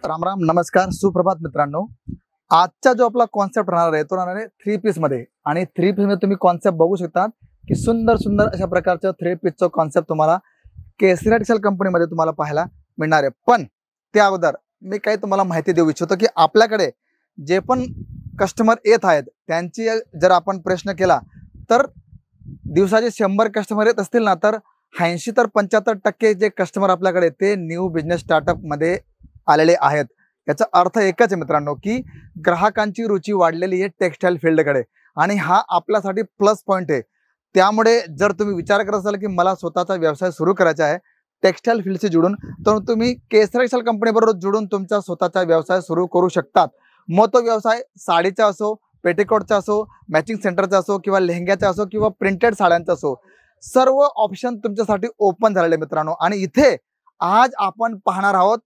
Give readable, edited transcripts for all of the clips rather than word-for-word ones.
राम राम नमस्कार सुप्रभात मित्रांनो। आजचा जो आपला कॉन्सेप्ट राहणार आहे तो राहणार आहे 3 पीस मध्ये। आणि 3 पीस मध्ये तुम्ही कॉन्सेप्ट बघू शकता की सुंदर सुंदर अशा प्रकारचं 3 पीसचं कॉन्सेप्ट तुम्हाला केसरी टेक्सटाईल कंपनीमध्ये तुम्हाला पाहायला मिळणार आहे। पण त्या अगोदर मी काही तुम्हाला माहिती देऊ इच्छितो की आपल्याकडे जे पण कस्टमर येत आहेत त्यांची जर आपण प्रश्न केला तर दिवसाचे 100 कस्टमर येत असतील ना तर 80 ते 75% जे कस्टमर आपल्याकडे ते न्यू बिझनेस स्टार्टअप मध्ये आलेले आहेत। याचा अर्थ एकच आहे मित्रांनो की ग्राहकांची रुची वाढलेली आहे टेक्सटाईल फील्डकडे आणि हा आपल्यासाठी प्लस पॉइंट आहे। त्यामुळे जर तुम्ही विचार करत असाल की मला स्वतःचा व्यवसाय सुरू करायचा आहे टेक्सटाईल फील्डशी जुडून, तर तुम्ही केसरी टेक्सटाईल कंपनीबरोबर जुडून तुमचा स्वतःचा व्यवसाय सुरू करू शकतात। मग तो व्यवसाय साडीचा असो, पेटीकोटचा असो, मॅचिंग सेंटरचा असो किंवा लेहंग्याचा असो किंवा प्रिंटेड साड्यांचा असो, सर्व ऑप्शन तुमच्यासाठी ओपन झालेले मित्रांनो। आणि इथे आज आपण पाहणार आहोत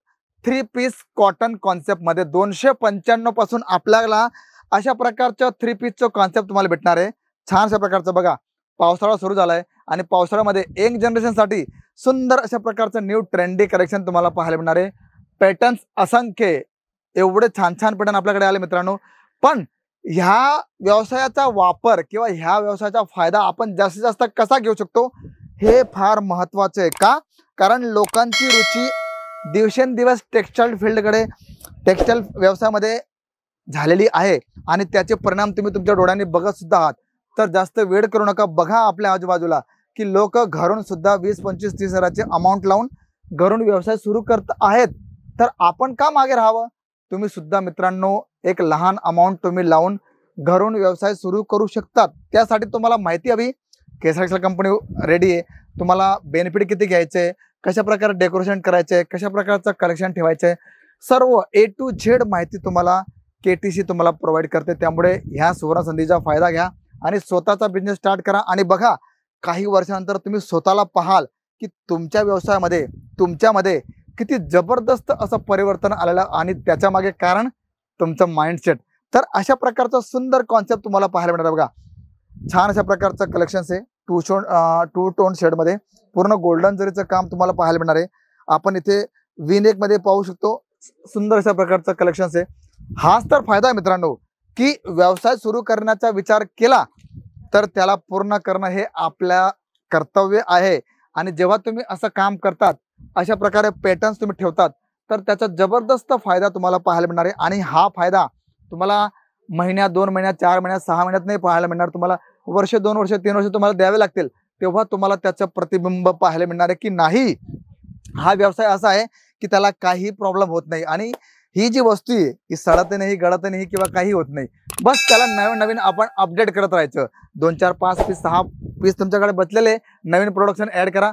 3 पीस कॉटन कॉन्सेप्ट मध्ये 295 पासून आपल्याला अशा प्रकारच्या 3 पीसचं कॉन्सेप्ट तुम्हाला भेटणार आहे। छानशा प्रकारचं बघा, पावसाळा सुरू झालाय आणि पावसाळ्यामध्ये यंग जनरेशनसाठी सुंदर अशा प्रकारचं न्यू ट्रेंडी कलेक्शन तुम्हाला पाहायला मिळणार आहे। पॅटर्न्स असंख्य, एवढे छान छान पॅटर्न आपल्याकडे आले मित्रांनो। पण ह्या व्यवसायाचा वापर किंवा ह्या व्यवसायाचा फायदा आपण जास्तीत जास्त कसा घेऊ शकतो हे फार महत्त्वाचं आहे। का? कारण लोकांची रुची दिवसेंदिवस टेक्सटाईल फील्डकडे, टेक्सटाईल व्यवसायामध्ये झालेली आहे आणि त्याचे परिणाम तुम्ही तुमच्या डोळ्यांनी बघत सुद्धा आहात। तर जास्त वेळ करू नका, बघा आपल्या आजूबाजूला की लोक घरून सुद्धा 20, 25, 30 हजाराचे अमाऊंट लावून घरून व्यवसाय सुरू करत आहेत। तर आपण का मागे राहावं? तुम्ही सुद्धा मित्रांनो एक लहान अमाऊंट तुम्ही लावून घरून व्यवसाय सुरू करू शकतात। त्यासाठी तुम्हाला माहिती हवी, केसरी टेक्सटाईल कंपनी रेडी आहे। तुम्हाला बेनिफिट किती घ्यायचे, कशा प्रकारे डेकोरेशन करायचे, कशा प्रकारचं कलेक्शन ठेवायचे, सर्व A to Z माहिती तुम्हाला KTC तुम्हाला प्रोव्हाइड करते। त्यामुळे ह्या सुवर्ण संधीचा फायदा घ्या आणि स्वतःचा बिझनेस स्टार्ट करा। आणि बघा, काही वर्षानंतर तुम्ही स्वतःला पाहाल की तुमच्या व्यवसायामध्ये तुमच्यामध्ये किती जबरदस्त असं परिवर्तन आलेलं आणि त्याच्या मागे कारण तुमचं माइंडसेट। तर अशा प्रकारचा सुंदर कॉन्सेप्ट तुम्हाला पाहायला मिळणार बघा। छान अशा प्रकारचं कलेक्शन्स आहे टू टोन शेडमध्ये, पूर्ण गोल्डन जरीचं काम तुम्हाला पाहायला मिळणार आहे। आपण इथे V-neck मध्ये पाहू शकतो, सुंदर अशा प्रकारचं कलेक्शन्स आहे। हाच तर फायदा आहे मित्रांनो की व्यवसाय सुरू करण्याचा विचार केला तर त्याला पूर्ण करणं हे आपल्या कर्तव्य आहे। आणि जेव्हा तुम्ही असं काम करतात, अशा प्रकारे पॅटर्न्स तुम्ही ठेवतात, तर त्याचा जबरदस्त फायदा तुम्हाला पाहायला मिळणार आहे। आणि हा फायदा तुम्हाला महिन्यात, 2 महिन्यात, 4 महिन्यात, 6 महिन्यात नाही पाहायला मिळणार, तुम्हाला वर्ष, 2 वर्ष, 3 वर्ष तुम्हाला द्यावे लागतील। तेव्हा तुम्हाला त्याचं प्रतिबिंब पाहायला मिळणार आहे की नाही, हा व्यवसाय असा आहे की त्याला काही प्रॉब्लेम होत नाही आणि ही जी वस्तू आहे ही सडत नाही, गळत नाही किंवा काही होत नाही। बस त्याला नवीन नवीन आपण अपडेट करत राहायचं। 2, 4, 5 पीस, 6 पीस तुमच्याकडे बचलेले, नवीन प्रोडक्शन ऍड करा,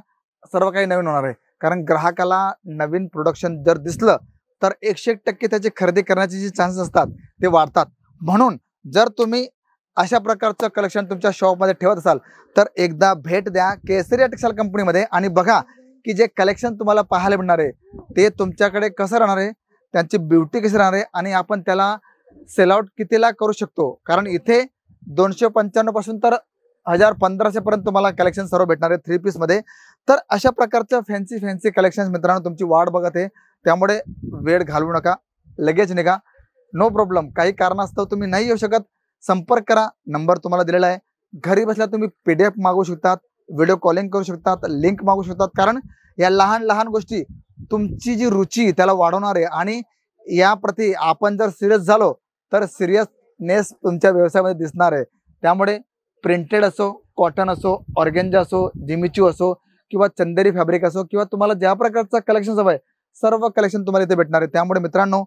सर्व काही नवीन होणार आहे। कारण ग्राहकाला नवीन प्रोडक्शन जर दिसलं तर 101% त्याची खरेदी करण्याचे जे चान्सेस असतात ते वाढतात। म्हणून जर तुम्ही अशा प्रकारचं कलेक्शन तुमच्या शॉपमध्ये ठेवत असाल तर एकदा भेट द्या केसरी टेक्सटाईल कंपनीमध्ये आणि बघा की जे कलेक्शन तुम्हाला पाहायला मिळणार आहे ते तुमच्याकडे कसं राहणार आहे, त्यांची ब्युटी कशी राहणार आहे आणि आपण त्याला सेल आउट कितीला करू शकतो। कारण इथे 295 पासून तर 1000-1500 पर्यंत तुम्हाला कलेक्शन सर्व भेटणार आहे 3 पीस मध्ये। तर अशा प्रकारचं फॅन्सी कलेक्शन मित्रांनो तुमची वाट बघत आहे। त्यामुळे वेळ घालवू नका, लगेच निघा, नो प्रॉब्लेम। काही कारणास्तव तुम्ही नाही येऊ शकत, संपर्क करा, नंबर तुम्हाला दिलेला आहे। घरी बसल्या तुम्ही PDF मागवू शकतात, व्हिडिओ कॉलिंग करू शकतात, लिंक मागू शकतात। कारण या लहान लहान गोष्टी तुमची जी रुची त्याला वाढवणार आहे आणि याप्रती आपण जर सिरियस झालो तर सिरियसनेस तुमच्या व्यवसायामध्ये दिसणार आहे। त्यामुळे प्रिंटेड असो, कॉटन असो, ऑर्गेन्जा असो, जिमिचू असो किंवा चंदेरी फॅब्रिक असो किंवा तुम्हाला ज्या प्रकारचं कलेक्शन हवं आहे सर्व कलेक्शन तुम्हाला इथे भेटणार आहे। त्यामुळे मित्रांनो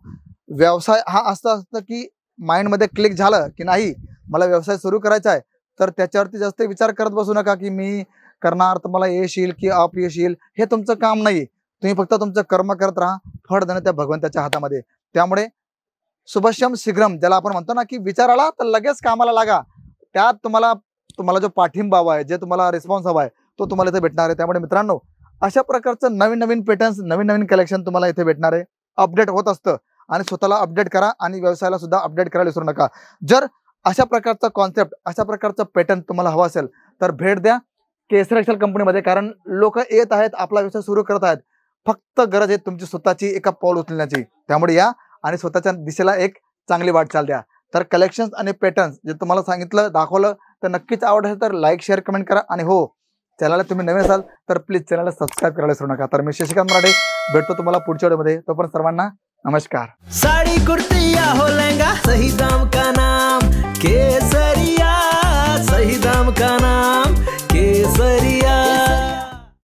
व्यवसाय हा असं असतं की माइंडमध्ये क्लिक झालं की नाही मला व्यवसाय सुरू करायचा आहे तर त्याच्यावरती जास्त विचार करत बसू नका की मी करणार तर मला यश येईल की अपयश येईल, हे तुमचं काम नाही। तुम्ही फक्त तुमचं कर्म करत राहा, फळ देणं त्या भगवंताच्या हातामध्ये। त्यामुळे शुभश्यम शीघ्रम ज्याला आपण म्हणतो ना की विचार आला तर लगेच कामाला लागा, त्यात तुम्हाला जो पाठिंबा हवा आहे, जे तुम्हाला रिस्पॉन्स हवा आहे तो तुम्हाला इथे भेटणार आहे। त्यामुळे मित्रांनो अशा प्रकारचं नवीन नवीन पॅटर्न्स, नवीन नवीन कलेक्शन तुम्हाला इथे भेटणार आहे, अपडेट होत असतं। आणि स्वतःला अपडेट करा आणि व्यवसायाला सुद्धा अपडेट करायला विसरू नका। जर अशा प्रकारचा कॉन्सेप्ट, अशा प्रकारचं पॅटर्न तुम्हाला हवा असेल तर भेट द्या केसरी टेक्सटाईल कंपनीमध्ये। कारण लोक येत आहेत, आपला व्यवसाय सुरू करत आहेत, फक्त गरज आहे तुमची स्वतःची एका पाऊल उचलण्याची. त्यामुळे या आणि स्वतःच्या दिशेला एक चांगली वाटचाल द्या. तर कलेक्शन्स आणि पॅटर्न्स जे तुम्हाला सांगितलं दाखवलं तर नक्कीच आवड असेल तर लाईक शेअर कमेंट करा. आणि हो, चॅनलला तुम्ही नवीन असाल तर प्लीज चॅनलला सबस्क्राईब करायला विसरू नका. तर मी शशिकांत मराठे भेटतो तुम्हाला पुढच्या व्हिडिओमध्ये. तोपर्यंत सर्वांना नमस्कार. साड़ी कुर्ती या हो लहंगा, सही दाम का नाम